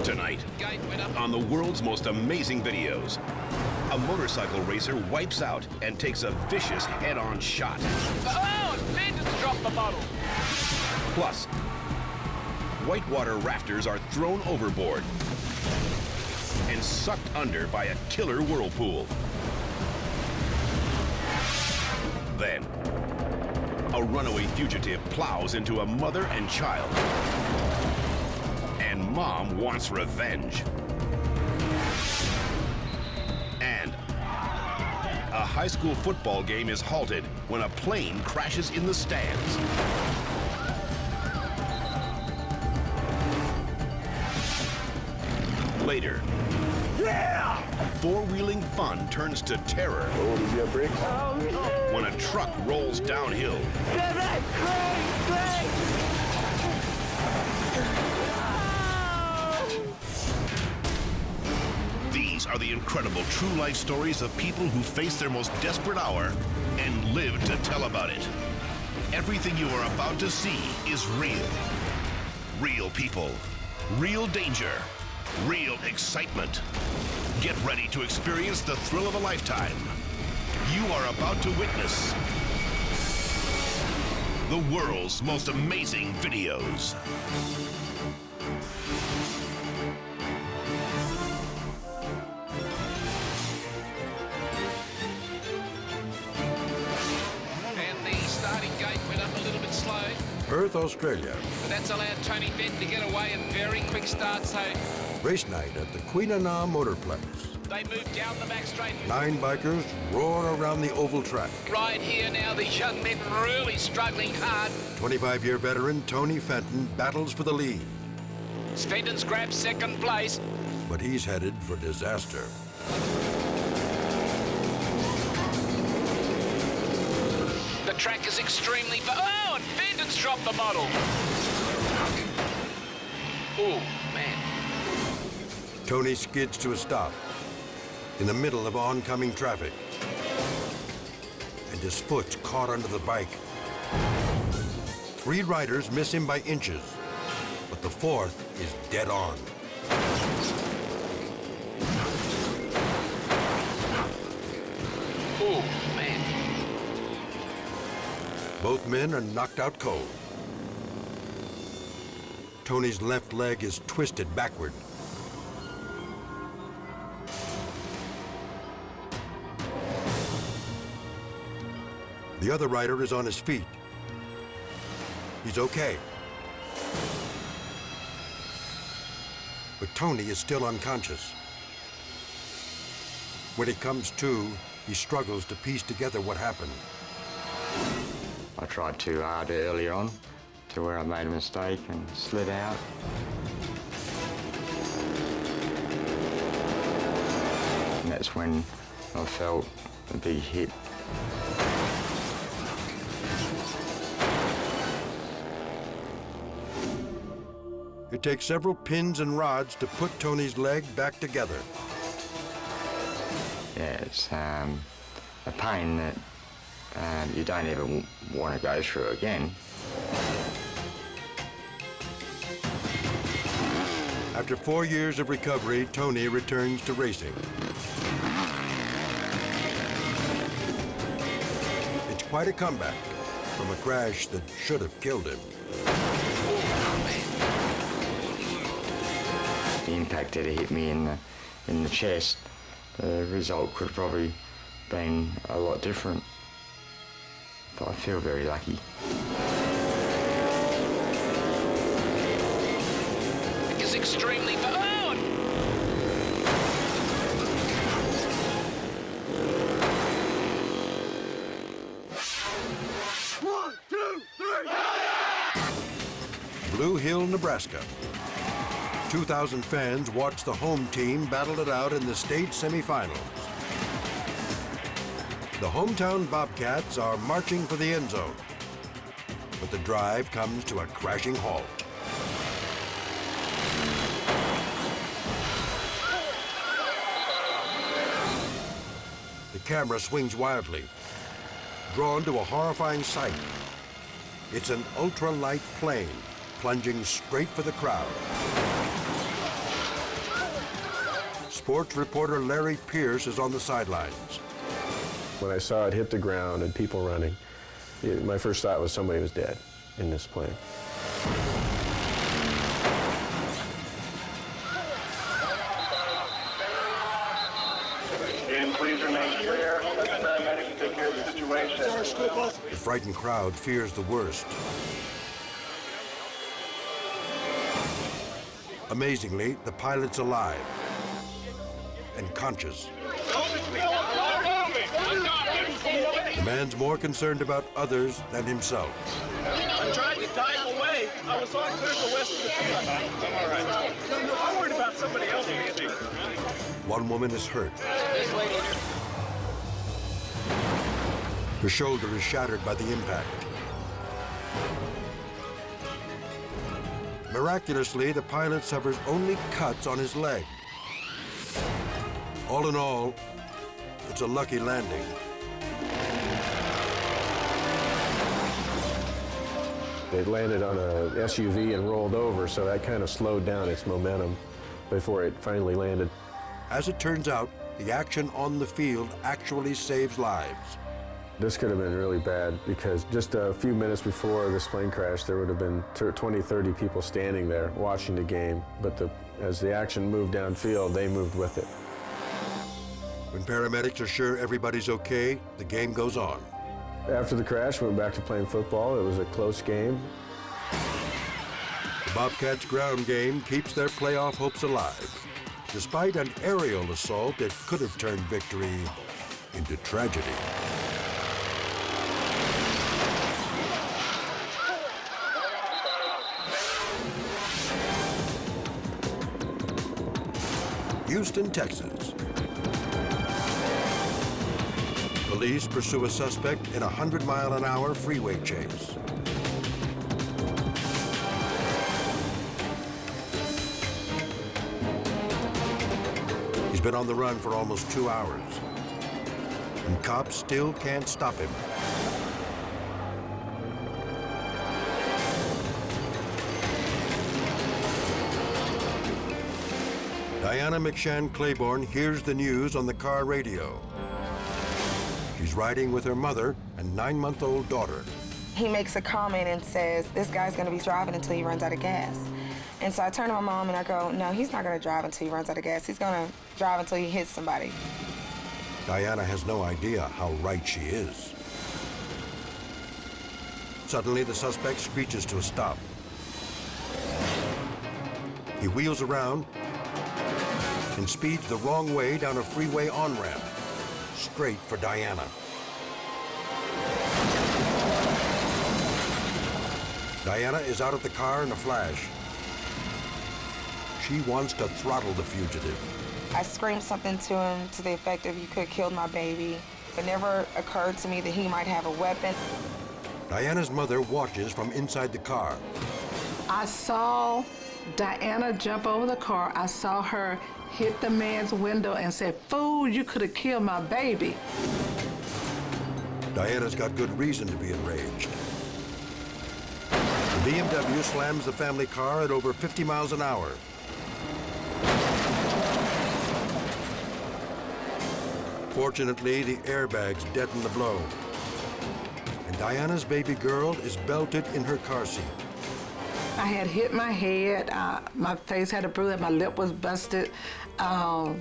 Tonight, on the world's most amazing videos, a motorcycle racer wipes out and takes a vicious head-on shot. Oh, bandits dropped the bottle. Plus, whitewater rafters are thrown overboard and sucked under by a killer whirlpool. Then, a runaway fugitive plows into a mother and child. And mom wants revenge. And a high school football game is halted when a plane crashes in the stands. Later, yeah! Four-wheeling fun turns to terror. Oh, did you have brakes? When a truck rolls downhill. These are the incredible true life stories of people who face their most desperate hour and live to tell about it. Everything you are about to see is real. Real people, real danger, real excitement. Get ready to experience the thrill of a lifetime. You are about to witness the world's most amazing videos. And the starting gate went up a little bit slow. Perth, Australia. But that's allowed Tony Benton to get away a very quick start, so Race night at the Queenana Motorplex. they moved down the back straight. 9 bikers roar around the oval track. Right here now, these young men really struggling hard. 25-year veteran Tony Fenton battles for the lead, Fenton's grabbed second place. but he's headed for disaster. The track is extremely... Oh, and Fenton's dropped the model. Oh, man. Tony skids to a stop in the middle of oncoming traffic, and his foot's caught under the bike. 3 riders miss him by inches, but the 4th is dead on. Oh, man. Both men are knocked out cold. Tony's left leg is twisted backward. The other rider is on his feet. He's okay. But Tony is still unconscious. When he comes to, he struggles to piece together what happened. I tried too hard earlier on to where I made a mistake and slid out. And that's when I felt a big hit. It takes several pins and rods to put Tony's leg back together. Yeah, it's a pain that you don't ever want to go through again. After 4 years of recovery, Tony returns to racing. It's quite a comeback from a crash that should have killed him. The impact that hit me in the chest, the result could have probably been a lot different. But I feel very lucky. It's extremely... Oh! One, two, three! Blue Hill, Nebraska. 2,000 fans watch the home team battle it out in the state semifinals. The hometown Bobcats are marching for the end zone, but the drive comes to a crashing halt. The camera swings wildly, drawn to a horrifying sight. It's an ultralight plane plunging straight for the crowd. Sports reporter Larry Pierce is on the sidelines. When I saw it hit the ground and people running, my first thought was somebody was dead in this plane. Please remain clear. Let the paramedics take care of the situation. The frightened crowd fears the worst. Amazingly, the pilot's alive and conscious. The man's more concerned about others than himself. I tried to dive away. I was all clear the west of the field. I'm all right. I'm worried about somebody else being. One woman is hurt. Her shoulder is shattered by the impact. Miraculously, the pilot suffers only cuts on his leg. All in all, it's a lucky landing. It landed on a SUV and rolled over, so that kind of slowed down its momentum before it finally landed. As it turns out, the action on the field actually saves lives. This could have been really bad because just a few minutes before this plane crash, there would have been 20, 30 people standing there watching the game. But as the action moved downfield, they moved with it. When paramedics are sure everybody's okay, the game goes on. After the crash, we went back to playing football. It was a close game. The Bobcats' ground game keeps their playoff hopes alive, despite an aerial assault that could have turned victory into tragedy. Houston, Texas. Police pursue a suspect in a 100-mile-an-hour freeway chase. He's been on the run for almost 2 hours, and cops still can't stop him. Diana McShann Claiborne hears the news on the car radio. She's riding with her mother and 9-month-old daughter. He makes a comment and says, this guy's gonna be driving until he runs out of gas. And so I turn to my mom and I go, no, he's not gonna drive until he runs out of gas. He's gonna drive until he hits somebody. Diana has no idea how right she is. Suddenly, the suspect screeches to a stop. He wheels around and speeds the wrong way down a freeway on-ramp, straight for Diana. Diana is out of the car in a flash. She wants to throttle the fugitive. I screamed something to him to the effect of, you could have killed my baby. It never occurred to me that he might have a weapon. Diana's mother watches from inside the car. I saw Diana jump over the car. I saw her hit the man's window and said, fool, you could have killed my baby. Diana's got good reason to be enraged. The BMW slams the family car at over 50 miles an hour. Fortunately, the airbags deaden the blow, and Diana's baby girl is belted in her car seat. I had hit my head, my face had a bruise, my lip was busted, my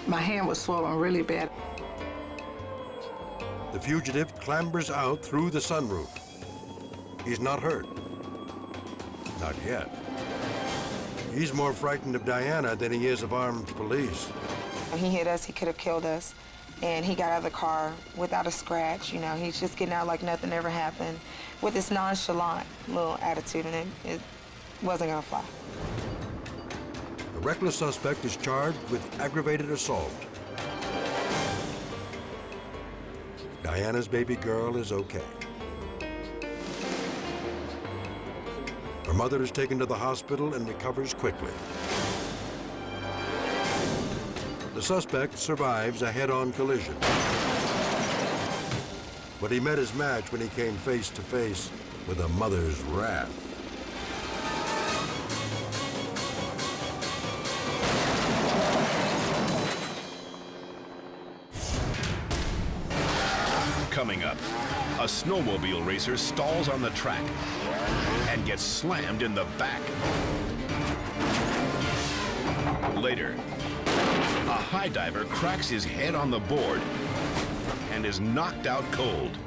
hand was swollen really bad. The fugitive clambers out through the sunroof. He's not hurt. Not yet. He's more frightened of Diana than he is of armed police. When he hit us, he could have killed us. And he got out of the car without a scratch, you know. He's just getting out like nothing ever happened with this nonchalant little attitude, and it wasn't gonna fly. The reckless suspect is charged with aggravated assault. Diana's baby girl is okay. Her mother is taken to the hospital and recovers quickly. The suspect survives a head-on collision. But he met his match when he came face to face with a mother's wrath. Coming up, a snowmobile racer stalls on the track and gets slammed in the back. Later, a high diver cracks his head on the board and is knocked out cold.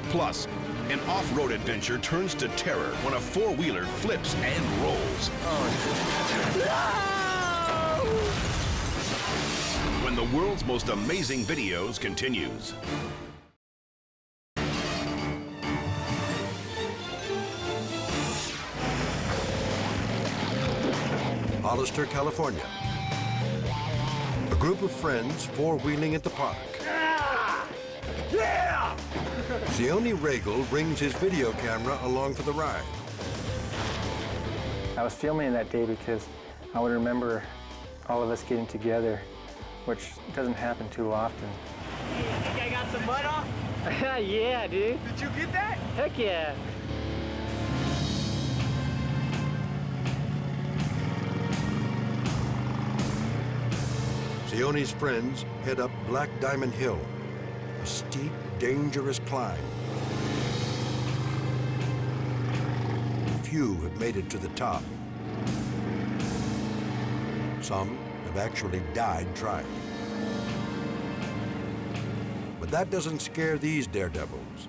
Plus, an off-road adventure turns to terror when a four-wheeler flips and rolls. When the world's most amazing videos continues. Hollister, California. A group of friends four-wheeling at the park. Yeah! Zioni Regal brings his video camera along for the ride. I was filming that day because I would remember all of us getting together, which doesn't happen too often. Hey, you think I got some mud off? Yeah, dude. Did you get that? Heck yeah. Zioni's friends head up Black Diamond Hill, a steep, dangerous climb. Few have made it to the top. Some have actually died trying. But that doesn't scare these daredevils.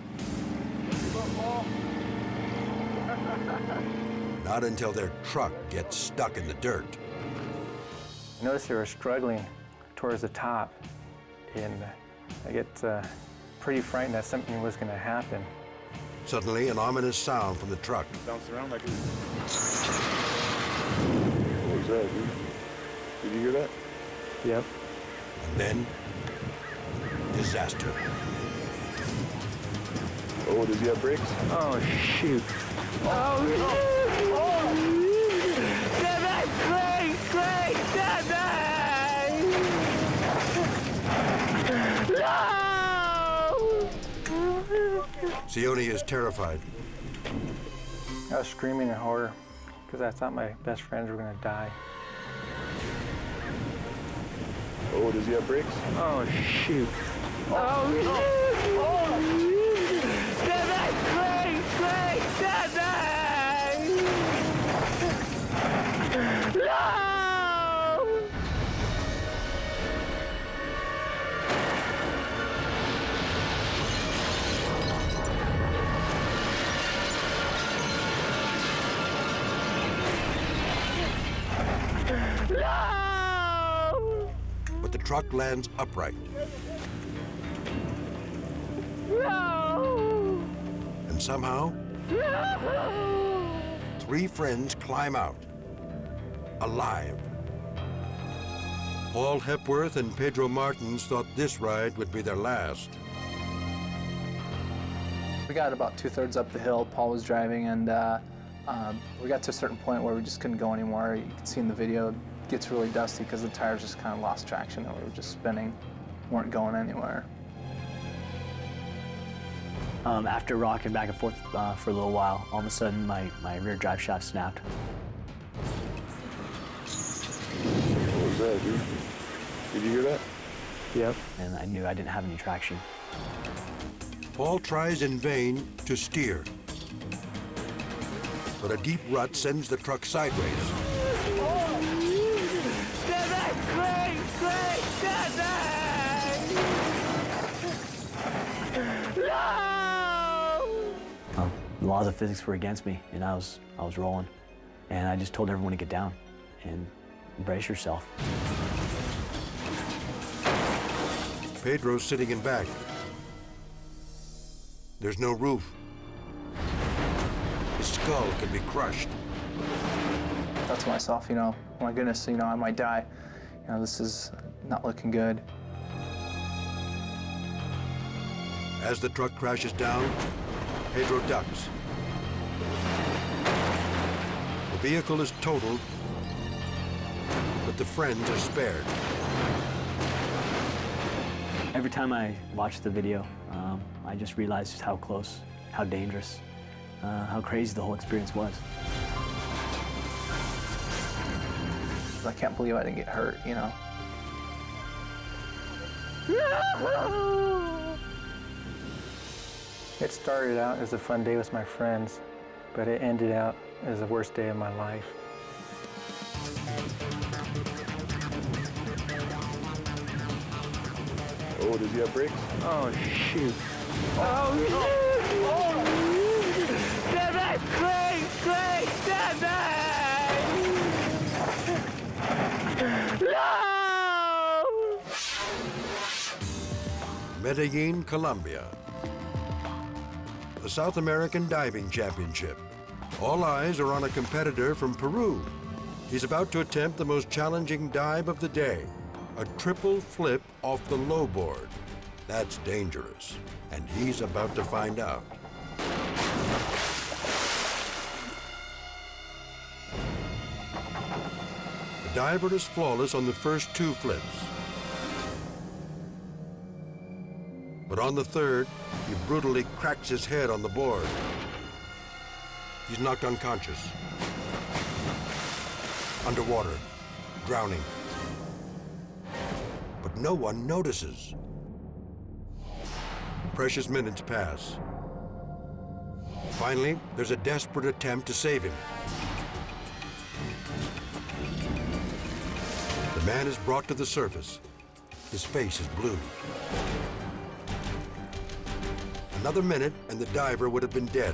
Not until their truck gets stuck in the dirt. I noticed they were struggling towards the top, and I get pretty frightened that something was going to happen. Suddenly, an ominous sound from the truck. Bounce around like it. What was that, dude? Did you hear that? Yep. And then, disaster. Oh, does he have brakes? Oh, shoot. Oh, great, Zioni is terrified. I was screaming in horror because I thought my best friends were going to die. Oh, does he have brakes? Oh, shoot. But the truck lands upright. And somehow, 3 friends climb out, alive. Paul Hepworth and Pedro Martins thought this ride would be their last. We got about 2/3 up the hill. Paul was driving, and we got to a certain point where we just couldn't go anymore. You can see in the video, it gets really dusty because the tires just kind of lost traction and we were just spinning, weren't going anywhere. After rocking back and forth for a little while, all of a sudden my rear drive shaft snapped. What was that, dude? Did you hear that? Yep. And I knew I didn't have any traction. Paul tries in vain to steer, but a deep rut sends the truck sideways. The laws of physics were against me, and I was rolling. And I just told everyone to get down and brace yourself. Pedro's sitting in back. There's no roof. His skull can be crushed. I thought to myself, oh my goodness, I might die. This is not looking good. As the truck crashes down, Pedro ducks. The vehicle is totaled, but the friends are spared. Every time I watched the video, I just realized just how close, how dangerous, how crazy the whole experience was. I can't believe I didn't get hurt, It started out as a fun day with my friends, but it ended out as the worst day of my life. Oh, does he have brakes? Oh, shoot. Oh, Medellin, Colombia. The South American Diving Championship. All eyes are on a competitor from Peru. He's about to attempt the most challenging dive of the day, a triple flip off the low board. That's dangerous, and he's about to find out. The diver is flawless on the first 2 flips. But on the third, he brutally cracks his head on the board. He's knocked unconscious. Underwater, drowning. But no one notices. Precious minutes pass. Finally, there's a desperate attempt to save him. The man is brought to the surface. His face is blue. Another minute and the diver would have been dead.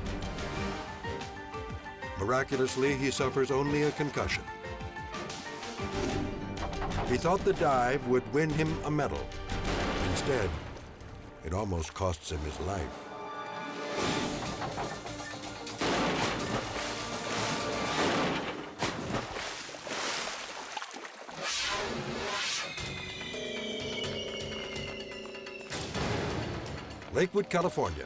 Miraculously, he suffers only a concussion. He thought the dive would win him a medal. Instead, it almost costs him his life. Lakewood, California.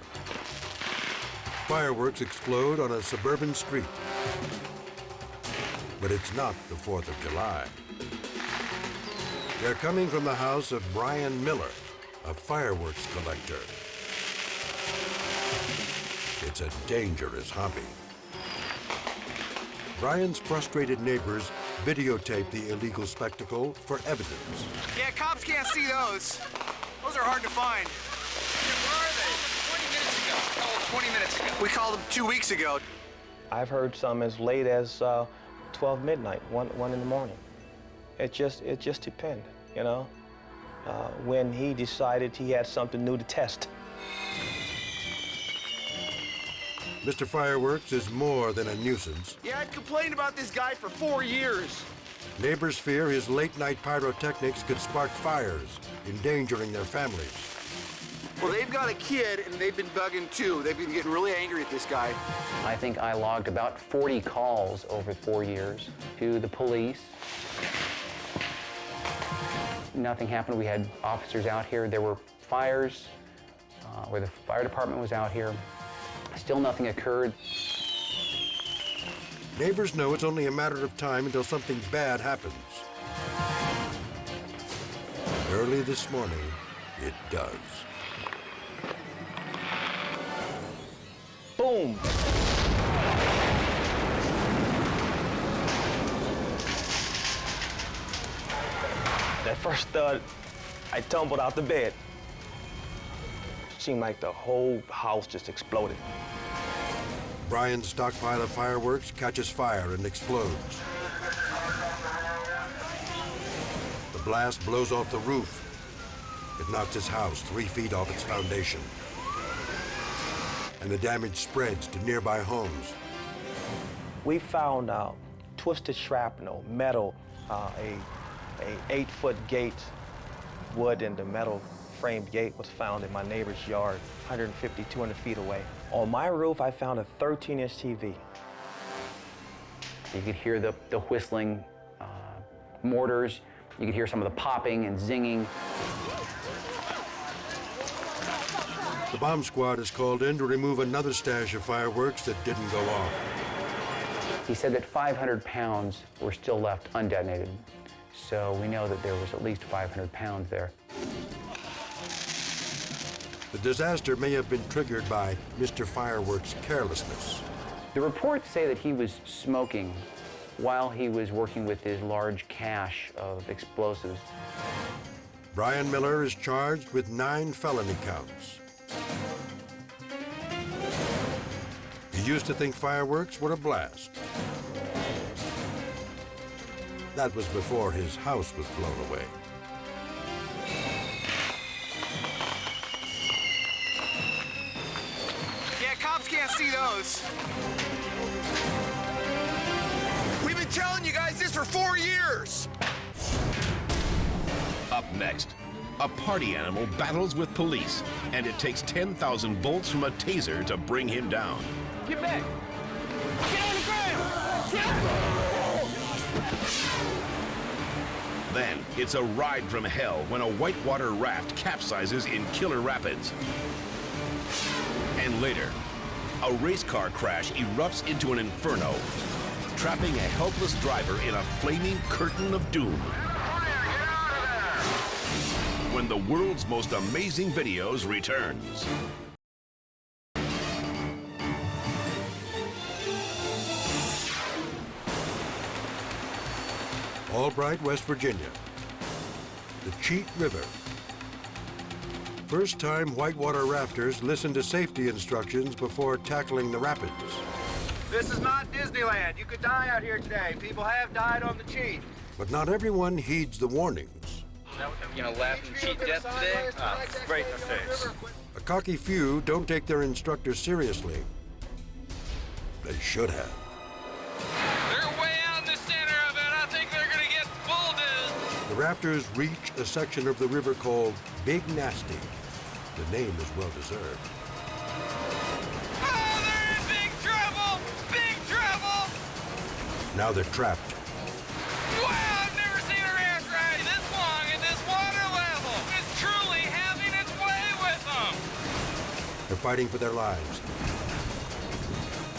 Fireworks explode on a suburban street. But it's not the 4th of July. They're coming from the house of Brian Miller, a fireworks collector. It's a dangerous hobby. Brian's frustrated neighbors videotape the illegal spectacle for evidence. Yeah, cops can't see those. Those are hard to find. Where are they? 20 minutes ago. Oh, 20 minutes ago. We called them 2 weeks ago. I've heard some as late as 12 midnight, 1 in the morning. It just depends, you know, when he decided he had something new to test. Mr. Fireworks is more than a nuisance. Yeah, I'd complained about this guy for 4 years. Neighbors fear his late-night pyrotechnics could spark fires, endangering their families. Well, they've got a kid, and they've been bugging too. They've been getting really angry at this guy. I think I logged about 40 calls over 4 years to the police. Nothing happened. We had officers out here. There were fires where the fire department was out here. Still nothing occurred. Neighbors know it's only a matter of time until something bad happens. Early this morning, it does. Boom! That first thud, I tumbled out the bed. Seemed like the whole house just exploded. Brian's stockpile of fireworks catches fire and explodes. The blast blows off the roof. It knocks his house 3 feet off its foundation. And the damage spreads to nearby homes. We found twisted shrapnel, metal, a 8-foot gate, wood and the metal framed gate was found in my neighbor's yard, 150, 200 feet away. On my roof, I found a 13-inch TV. You could hear the whistling mortars. You could hear some of the popping and zinging. The bomb squad is called in to remove another stash of fireworks that didn't go off. He said that 500 pounds were still left undetonated. So we know that there was at least 500 pounds there. The disaster may have been triggered by Mr. Fireworks' carelessness. The reports say that he was smoking while he was working with his large cache of explosives. Brian Miller is charged with 9 felony counts. He used to think fireworks were a blast. That was before his house was blown away. Yeah, cops can't see those. We've been telling you guys this for 4 years. Up next, a party animal battles with police, and it takes 10,000 volts from a taser to bring him down. Get back! Get on the ground! Get up! Then, it's a ride from hell when a whitewater raft capsizes in Killer Rapids. And later, a race car crash erupts into an inferno, trapping a helpless driver in a flaming curtain of doom. When the world's most amazing videos returns. Albright, West Virginia. The Cheat River. First time whitewater rafters listen to safety instructions before tackling the rapids. This is not Disneyland. You could die out here today. People have died on the cheat. But not everyone heeds the warnings. You know, laugh and cheat death today? Right in the face. A cocky few don't take their instructors seriously. They should have. They're way out in the center of it. I think they're gonna get bulldozed. The rafters reach a section of the river called Big Nasty. The name is well deserved. Oh, they're in big trouble! Big trouble! Now they're trapped. Wow, I've never seen a raft ride this long at this water level. It's truly having its way with them. They're fighting for their lives.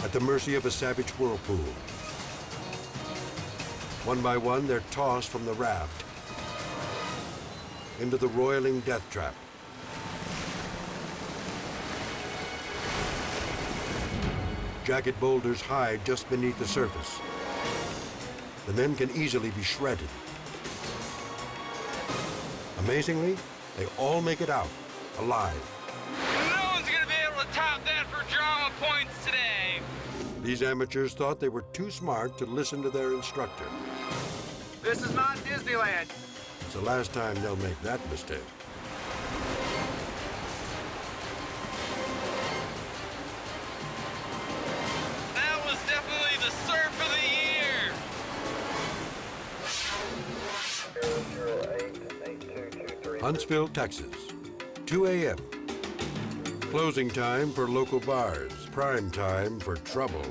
At the mercy of a savage whirlpool. One by one, they're tossed from the raft into the roiling death trap. Jagged boulders hide just beneath the surface. The men can easily be shredded. Amazingly, they all make it out, alive. No one's gonna be able to top that for drama points today. These amateurs thought they were too smart to listen to their instructor. This is not Disneyland. It's the last time they'll make that mistake. That was definitely the surf of the year. Huntsville, Texas, 2 a.m. Closing time for local bars, prime time for trouble.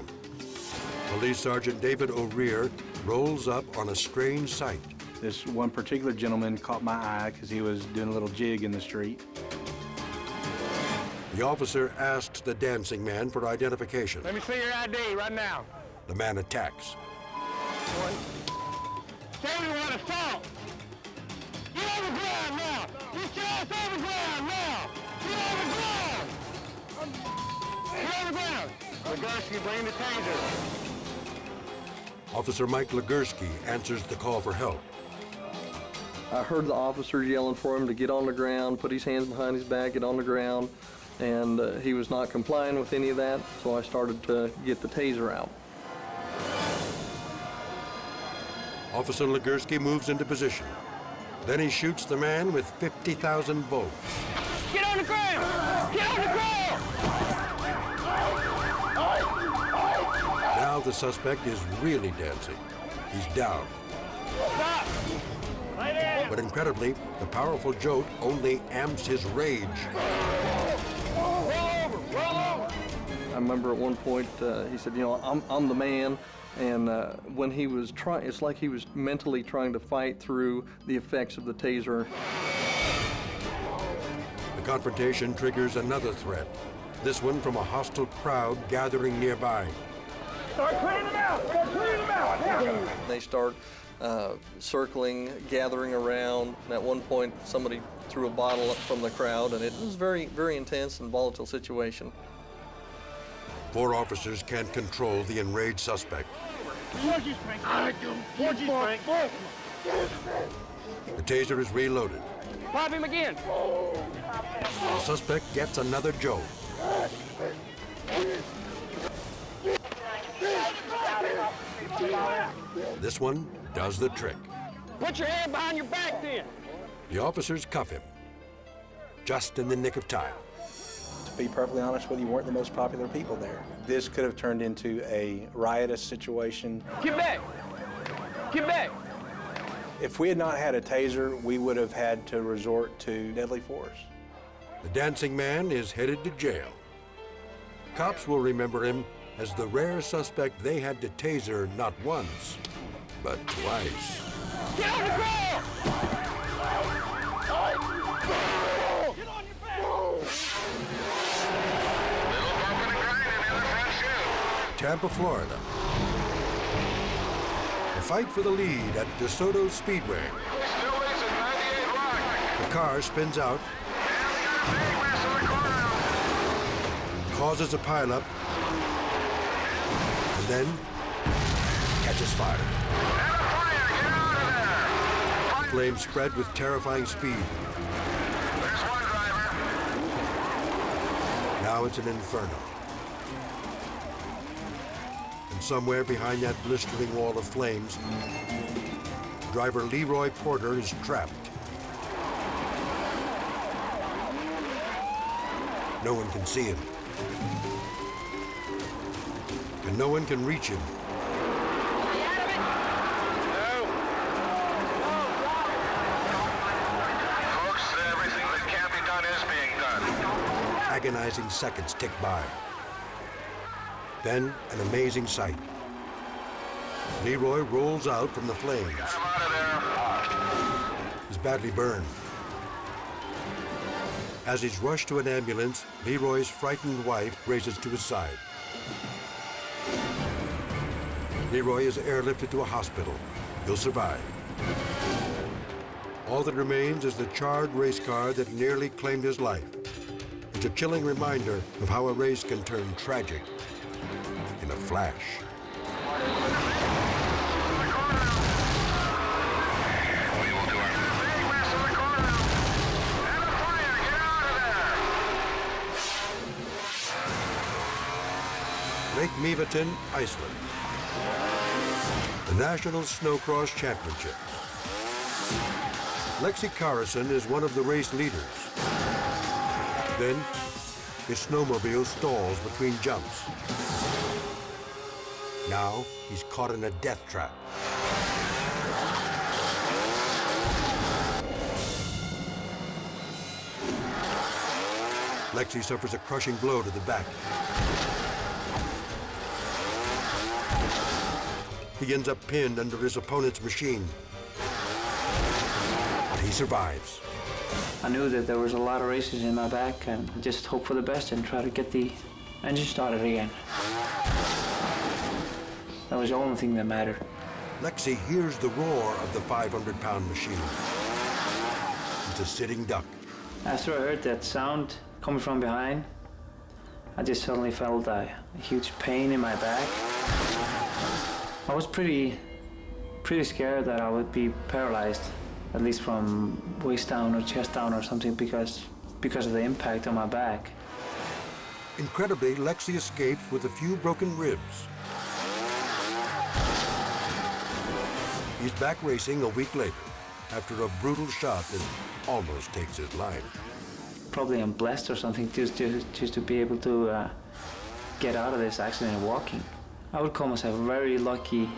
Police Sergeant David O'Rear rolls up on a strange sight. This one particular gentleman caught my eye because he was doing a little jig in the street. The officer asks the dancing man for identification. Let me see your ID right now. The man attacks. Say we want assault. Get on the ground now. Get your ass on the ground now. Get on the ground. Get on the ground. Legursky, bring the taser. Officer Mike Legursky answers the call for help. I heard the officer yelling for him to get on the ground, put his hands behind his back, get on the ground, and he was not complying with any of that, so I started to get the taser out. Officer Legursky moves into position. Then he shoots the man with 50,000 volts. Get on the ground! Get on the ground! Now the suspect is really dancing. He's down. Stop! Lay down! But incredibly, the powerful jolt only amps his rage. Roll over! Roll over! I remember at one point he said, you know, I'm the man, and when he was trying, it's like he was mentally trying to fight through the effects of the taser. The confrontation triggers another threat, this one from a hostile crowd gathering nearby. Start cleaning them out! Start cleaning them out! Now. They start circling, gathering around, and at one point somebody threw a bottle up from the crowd, and it was a very, very intense and volatile situation. 4 officers can't control the enraged suspect. The taser is reloaded. Pop him again. The suspect gets another jolt. This one does the trick. Put your hand behind your back then. The officers cuff him, just in the nick of time. To be perfectly honest with you, weren't the most popular people there. This could have turned into a riotous situation. Get back! Get back! If we had not had a taser, we would have had to resort to deadly force. The dancing man is headed to jail. Cops will remember him as the rare suspect they had to taser not once, but twice. Get on the ground! Get on your back! Little bumping and grinding in the front chute. Tampa, Florida. A fight for the lead at DeSoto Speedway. The car spins out, causes a pileup, and then catches fire. Flames spread with terrifying speed. Now it's an inferno. And somewhere behind that blistering wall of flames, driver Leroy Porter is trapped. No one can see him. And no one can reach him. Agonizing seconds tick by. Then, an amazing sight. Leroy rolls out from the flames. He's badly burned. As he's rushed to an ambulance, Leroy's frightened wife races to his side. Leroy is airlifted to a hospital. He'll survive. All that remains is the charred race car that nearly claimed his life. It's a chilling reminder of how a race can turn tragic in a flash. Lake Mevatin, Iceland. The National Snowcross Championship. Lexi Carrison is one of the race leaders. Then, his snowmobile stalls between jumps. Now, he's caught in a death trap. Lexi suffers a crushing blow to the back. He ends up pinned under his opponent's machine. But he survives. I knew that there was a lot of races in my back and just hope for the best and try to get the engine started again. That was the only thing that mattered. Lexi hears the roar of the 500-pound machine. He's a sitting duck. After I heard that sound coming from behind, I just suddenly felt a huge pain in my back. I was pretty scared that I would be paralyzed, at least from waist down or chest down or something, because of the impact on my back. Incredibly, Lexi escapes with a few broken ribs. He's back racing a week later, after a brutal shot that almost takes his life. Probably I'm blessed or something just to be able to get out of this accident walking. I would call myself very lucky.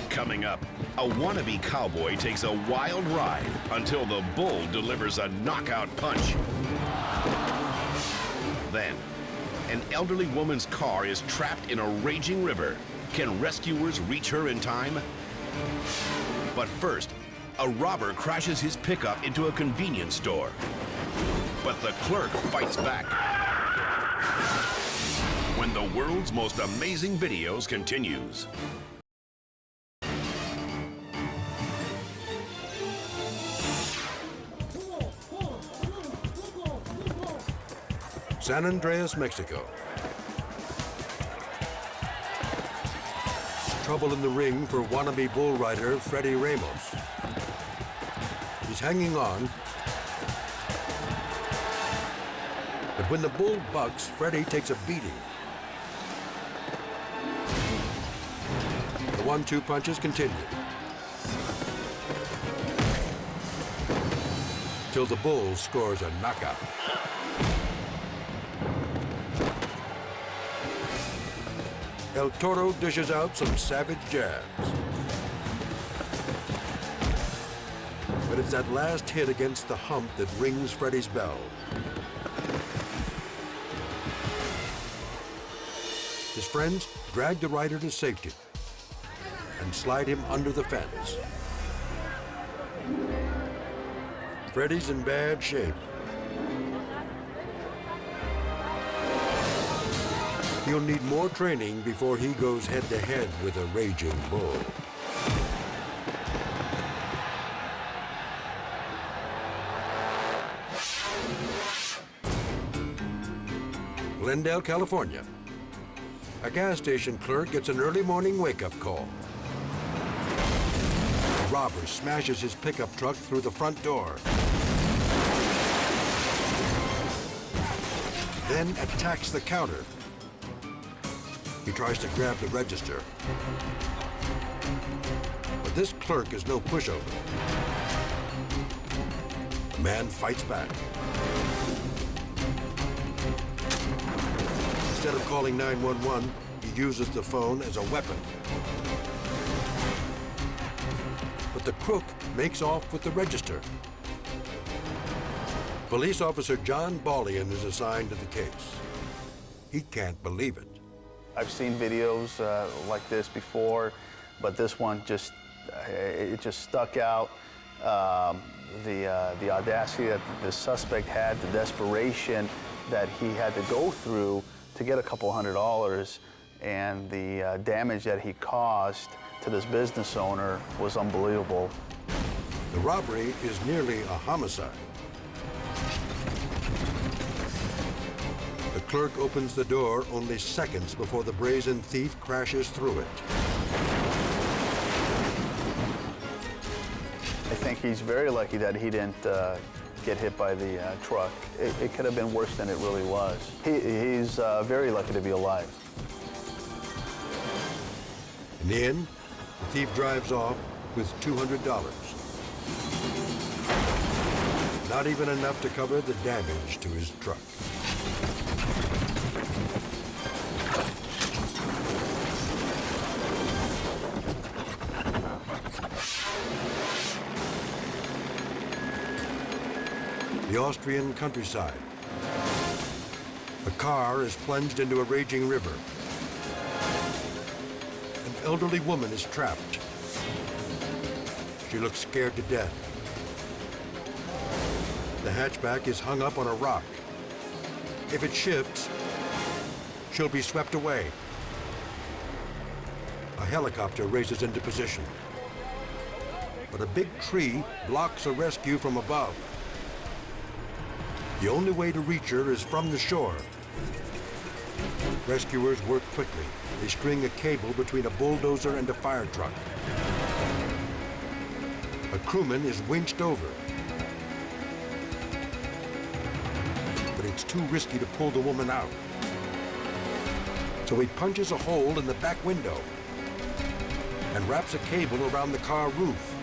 Coming up, a wannabe cowboy takes a wild ride until the bull delivers a knockout punch. Then, an elderly woman's car is trapped in a raging river. Can rescuers reach her in time? But first, a robber crashes his pickup into a convenience store. But the clerk fights back. When the world's most amazing videos continues. San Andreas, Mexico. Trouble in the ring for wannabe bull rider Freddie Ramos. He's hanging on, But when the bull bucks, Freddy takes a beating. The 1-2 punches continue. Till the bull scores a knockout. El Toro dishes out some savage jabs. But it's that last hit against the hump that rings Freddy's bell. His friends drag the rider to safety and slide him under the fence. Freddy's in bad shape. He'll need more training before he goes head-to-head with a raging bull. Glendale, California. A gas station clerk gets an early morning wake-up call. A robber smashes his pickup truck through the front door. Then attacks the counter. He tries to grab the register. But this clerk is no pushover. The man fights back. Instead of calling 911, he uses the phone as a weapon. But the crook makes off with the register. Police officer John Ballian is assigned to the case. He can't believe it. I've seen videos like this before, but this one just stuck out. The audacity that the suspect had, the desperation that he had to go through to get a couple $100, and the damage that he caused to this business owner was unbelievable. The robbery is nearly a homicide. The clerk opens the door only seconds before the brazen thief crashes through it. I think he's very lucky that he didn't get hit by the truck. It could have been worse than it really was. He's very lucky to be alive. In the end, the thief drives off with $200. Not even enough to cover the damage to his truck. The Austrian countryside. A car is plunged into a raging river. An elderly woman is trapped. She looks scared to death. The hatchback is hung up on a rock. If it shifts, she'll be swept away. A helicopter races into position. But a big tree blocks a rescue from above. The only way to reach her is from the shore. Rescuers work quickly. They string a cable between a bulldozer and a fire truck. A crewman is winched over. But it's too risky to pull the woman out. So he punches a hole in the back window and wraps a cable around the car roof.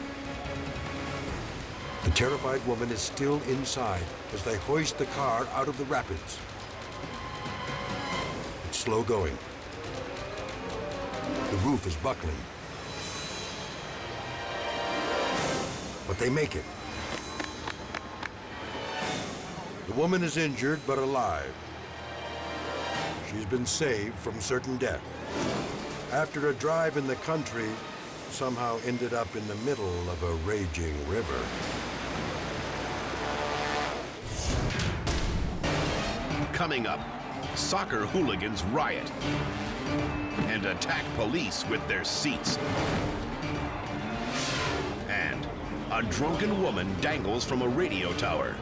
The terrified woman is still inside as they hoist the car out of the rapids. It's slow going. The roof is buckling. But they make it. The woman is injured but alive. She's been saved from certain death. After a drive in the country, somehow ended up in the middle of a raging river. Coming up, soccer hooligans riot and attack police with their seats. And a drunken woman dangles from a radio tower.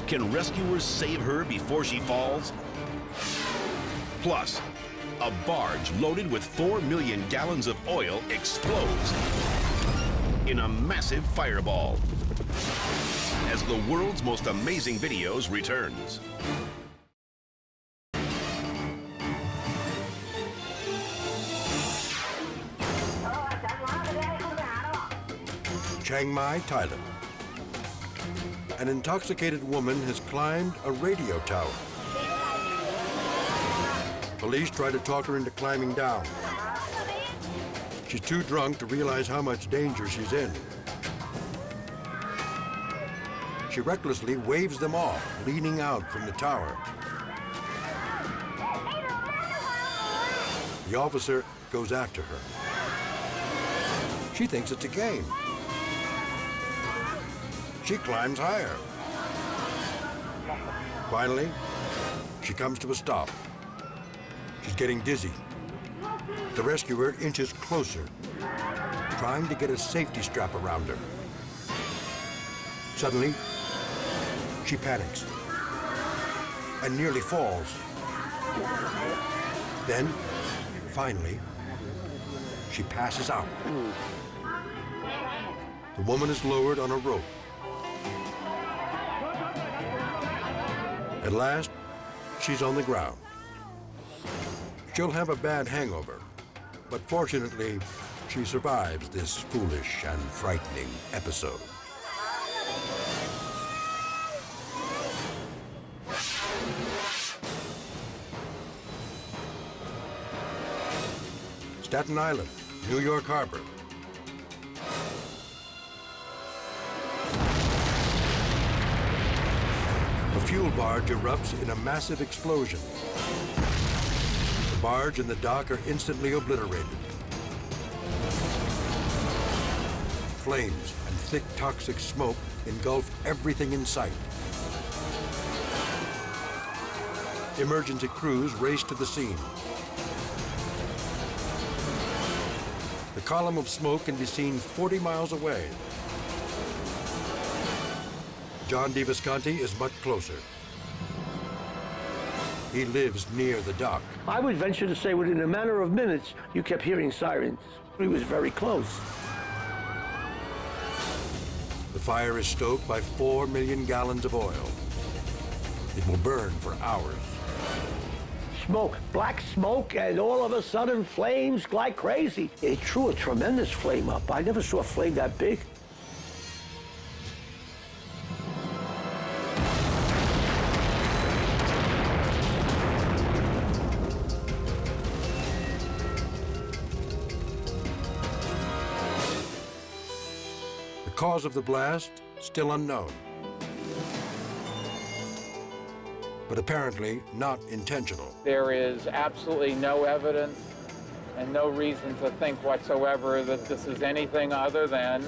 Can rescuers save her before she falls? Plus, a barge loaded with 4 million gallons of oil explodes in a massive fireball. As as the world's most amazing videos returns. Chiang Mai, Thailand. An intoxicated woman has climbed a radio tower. Police try to talk her into climbing down. She's too drunk to realize how much danger she's in. She recklessly waves them off, leaning out from the tower. The officer goes after her. She thinks it's a game. She climbs higher. Finally, she comes to a stop. She's getting dizzy. The rescuer inches closer, trying to get a safety strap around her. Suddenly, she panics and nearly falls. Then, finally, she passes out. The woman is lowered on a rope. At last, she's on the ground. She'll have a bad hangover, but fortunately, she survives this foolish and frightening episode. Staten Island, New York Harbor. A fuel barge erupts in a massive explosion. The barge and the dock are instantly obliterated. Flames and thick toxic smoke engulf everything in sight. Emergency crews race to the scene. The column of smoke can be seen 40 miles away. John DeVisconti is much closer. He lives near the dock. I would venture to say within a matter of minutes, you kept hearing sirens. He was very close. The fire is stoked by 4 million gallons of oil. It will burn for hours. Smoke, black smoke, and all of a sudden flames like crazy. It threw a tremendous flame up. I never saw a flame that big. The cause of the blast, still unknown. But apparently not intentional. There is absolutely no evidence and no reason to think whatsoever that this is anything other than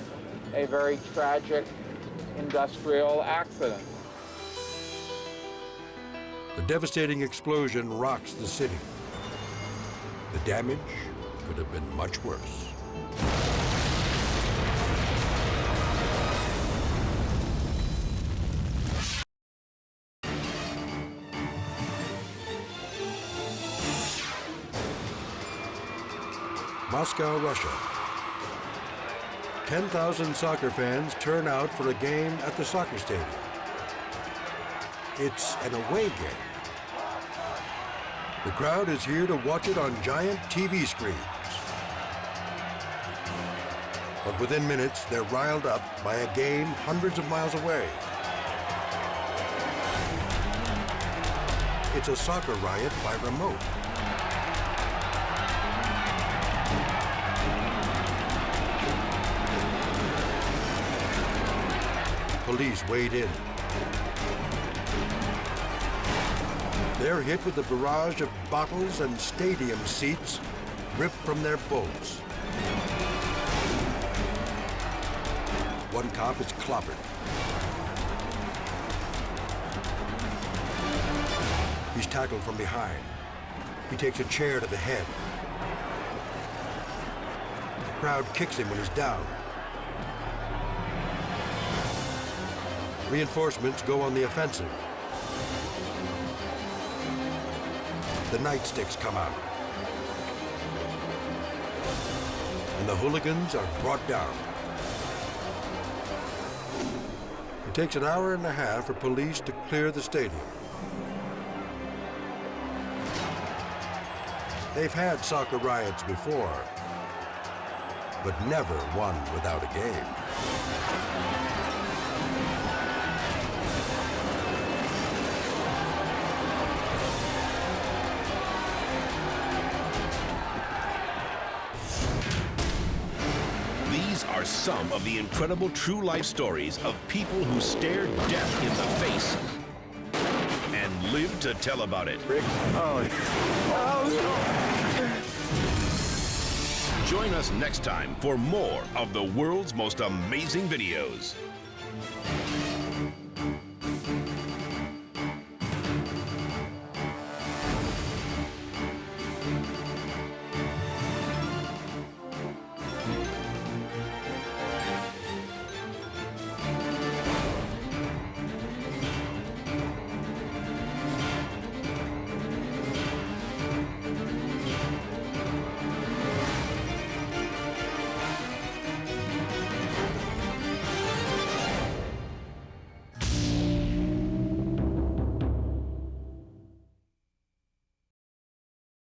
a very tragic industrial accident. The devastating explosion rocks the city. The damage could have been much worse. Moscow, Russia. 10,000 soccer fans turn out for a game at the soccer stadium. It's an away game. The crowd is here to watch it on giant TV screens. But within minutes, they're riled up by a game hundreds of miles away. It's a soccer riot by remote. Police wade in. They're hit with a barrage of bottles and stadium seats ripped from their boats. One cop is clobbered. He's tackled from behind. He takes a chair to the head. The crowd kicks him when he's down. Reinforcements go on the offensive. The nightsticks come out. And the hooligans are brought down. It takes an hour and a half for police to clear the stadium. They've had soccer riots before, but never one without a game. These are some of the incredible true life stories of people who stared death in the face and lived to tell about it. Join us next time for more of the world's most amazing videos.